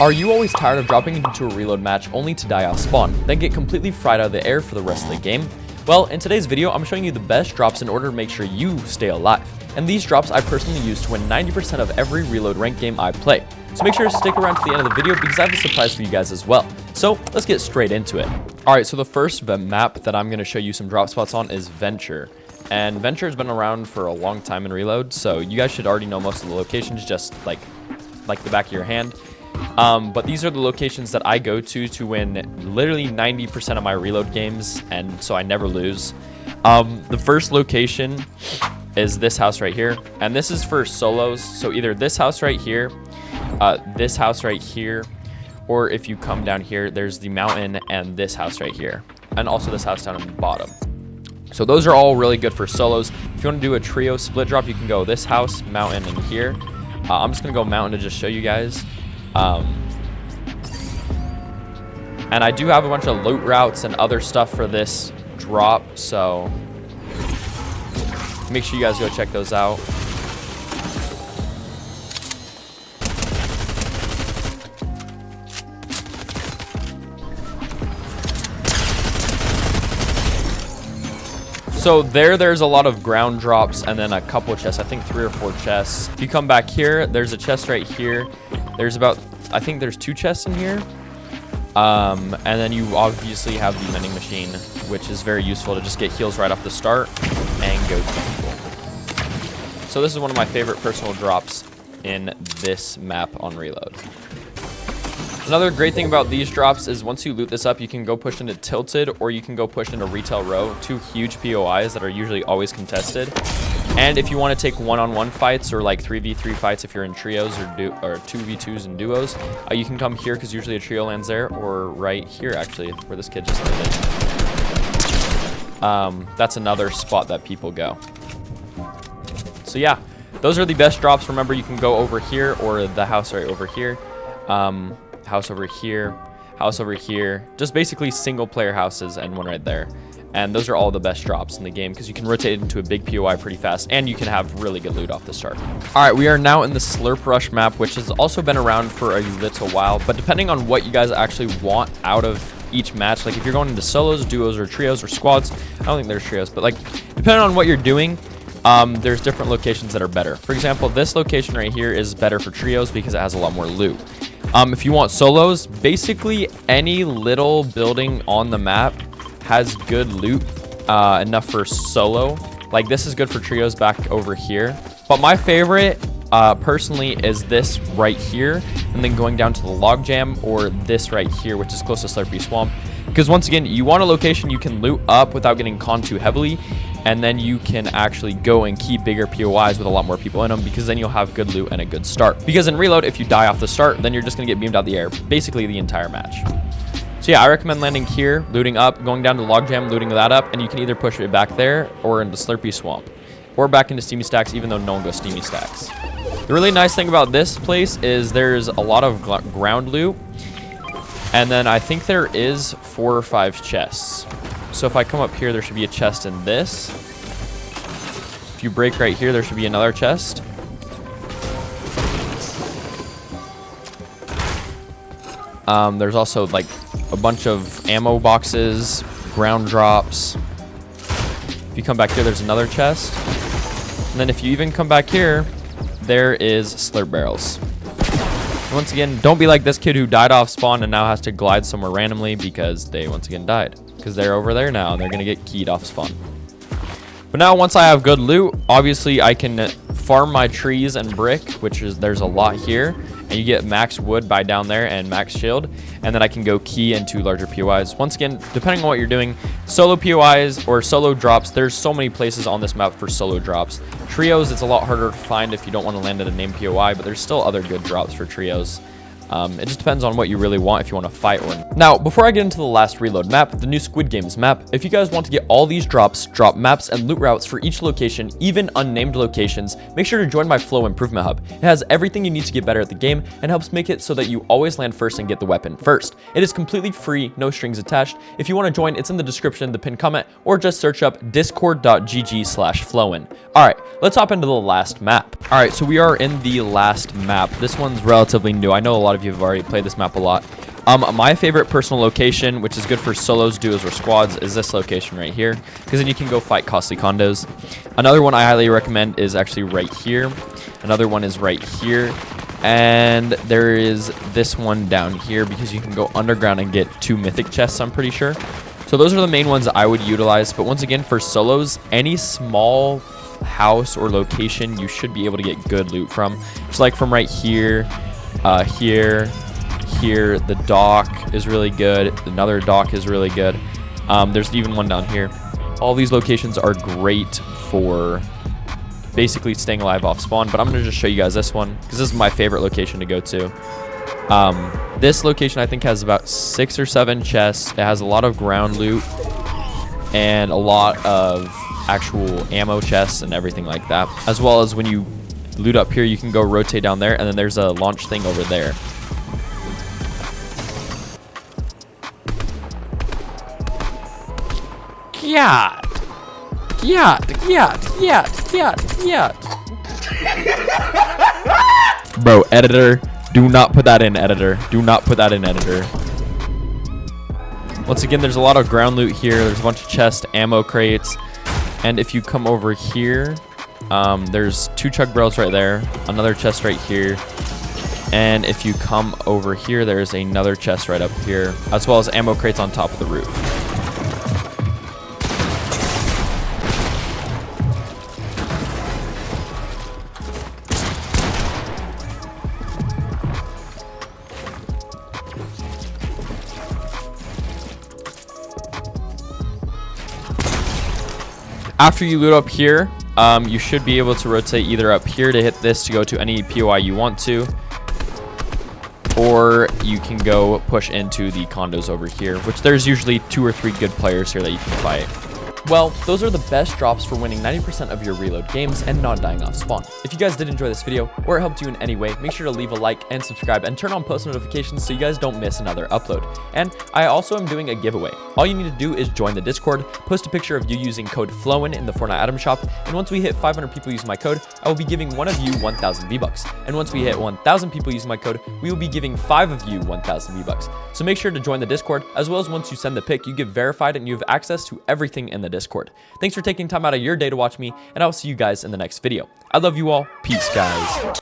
Are you always tired of dropping into a reload match only to die off spawn, then get completely fried out of the air for the rest of the game? Well, in today's video, I'm showing you the best drops in order to make sure you stay alive. And these drops I personally use to win 90% of every reload rank game I play. So make sure to stick around to the end of the video because I have a surprise for you guys as well. So let's get straight into it. Alright, so the first map that I'm going to show you some drop spots on is Venture. And Venture has been around for a long time in reload, so you guys should already know most of the locations just like the back of your hand. But these are the locations that I go to win literally 90% of my reload games, and so I never lose. The first location is this house right here, and this is for solos. So either this house right here, or if you come down here, there's the mountain and this house right here, and also this house down on the bottom. So those are all really good for solos. If you want to do a trio split drop, you can go this house, mountain, and here. I'm just gonna go mountain to just show you guys. And I do have a bunch of loot routes and other stuff for this drop, so make sure you guys go check those out. So there's a lot of ground drops and then a couple chests, I think 3 or 4 chests. If you come back here, there's a chest right here. There's about, I think there's 2 chests in here. And then you obviously have the vending machine, which is very useful to just get heals right off the start and go to people. So this is one of my favorite personal drops in this map on reload. Another great thing about these drops is once you loot this up, you can go push into Tilted or you can go push into Retail Row, 2 huge POIs that are usually always contested. And if you want to take one-on-one fights or like 3v3 fights if you're in trios or 2v2s and duos, you can come here because usually a trio lands there, or right here actually where this kid just landed. That's another spot that people go. So yeah, those are the best drops. Remember, you can go over here or the house right over here. House over here, house over here, just basically single player houses and one right there. And those are all the best drops in the game because you can rotate into a big POI pretty fast and you can have really good loot off the start. All right, we are now in the Slur Rush map, which has also been around for a little while, but depending on what you guys actually want out of each match, like if you're going into solos, duos, or trios, or squads, I don't think there's trios, but like depending on what you're doing, there's different locations that are better. For example, this location right here is better for trios because it has a lot more loot. If you want solos, basically any little building on the map has good loot, enough for solo. Like this is good for trios back over here. But my favorite, personally, is this right here, and then going down to the log jam, or this right here, which is close to Slurpy Swamp. Because once again, you want a location you can loot up without getting conned too heavily, and then you can actually go and keep bigger POIs with a lot more people in them, because then you'll have good loot and a good start. Because in reload, if you die off the start, then you're just going to get beamed out the air basically the entire match. So yeah, I recommend landing here, looting up, going down to log jam, looting that up, and you can either push it back there or into Slurpy Swamp, or back into Steamy Stacks, even though no one goes Steamy Stacks. The really nice thing about this place is there's a lot of ground loot, and then I think there is 4 or 5 chests. So if I come up here, there should be a chest in this. If you break right here, there should be another chest. There's also like a bunch of ammo boxes, ground drops. If you come back here, there's another chest. And then if you even come back here, there is slurp barrels. Once again, don't be like this kid who died off spawn and now has to glide somewhere randomly because they once again died. Because they're over there now and they're going to get keyed off spawn. But now once I have good loot, obviously I can farm my trees and brick, which is there's a lot here. And you get max wood by down there and max shield. And then I can go key into larger POIs. Once again, depending on what you're doing, solo POIs or solo drops, there's so many places on this map for solo drops. Trios, it's a lot harder to find if you don't want to land at a named POI, but there's still other good drops for trios. It just depends on what you really want, if you want to fight or not. Now, before I get into the last reload map, the new Squid Games map, if you guys want to get all these drops, drop maps, and loot routes for each location, even unnamed locations, make sure to join my Flow Improvement Hub. It has everything you need to get better at the game and helps make it so that you always land first and get the weapon first. It is completely free, no strings attached. If you want to join, it's in the description, the pinned comment, or just search up discord.gg/flowin. Alright, let's hop into the last map. Alright, so we are in the last map. This one's relatively new. I know a lot of of you have already played this map a lot. My favorite personal location, which is good for solos, duos, or squads, is this location right here, because then you can go fight costly condos. Another one I highly recommend is actually right here. Another one is right here. And there is this one down here, because you can go underground and get 2 mythic chests, I'm pretty sure. So those are the main ones I would utilize. But once again, for solos, any small house or location you should be able to get good loot from. It's like from right here, here, the dock is really good. Another dock is really good. There's even one down here. All these locations are great for basically staying alive off spawn, but I'm gonna just show you guys this one because this is my favorite location to go to. This location I think has about 6 or 7 chests. It has a lot of ground loot and a lot of actual ammo chests and everything like that, as well as when you loot up here, you can go rotate down there, and then there's a launch thing over there. Yeah. Bro, editor, do not put that in, editor. Do not put that in, editor. Once again, there's a lot of ground loot here. There's a bunch of chests, ammo crates. And if you come over here, there's 2 chug barrels right there, another chest right here. And if you come over here, there's another chest right up here, as well as ammo crates on top of the roof. After you loot up here, you should be able to rotate either up here to hit this to go to any POI you want to, or you can go push into the condos over here, which there's usually 2 or 3 good players here that you can fight. Well, those are the best drops for winning 90% of your reload games and not dying off spawn. If you guys did enjoy this video or it helped you in any way, make sure to leave a like and subscribe and turn on post notifications so you guys don't miss another upload. And I also am doing a giveaway. All you need to do is join the Discord, post a picture of you using code FLOWIN in the Fortnite item shop, and once we hit 500 people using my code, I will be giving one of you 1,000 V-Bucks. And once we hit 1,000 people using my code, we will be giving 5 of you 1,000 V-Bucks. So make sure to join the Discord, as well as once you send the pic, you get verified and you have access to everything in the Discord. Thanks for taking time out of your day to watch me, and I will see you guys in the next video. I love you all. Peace, guys.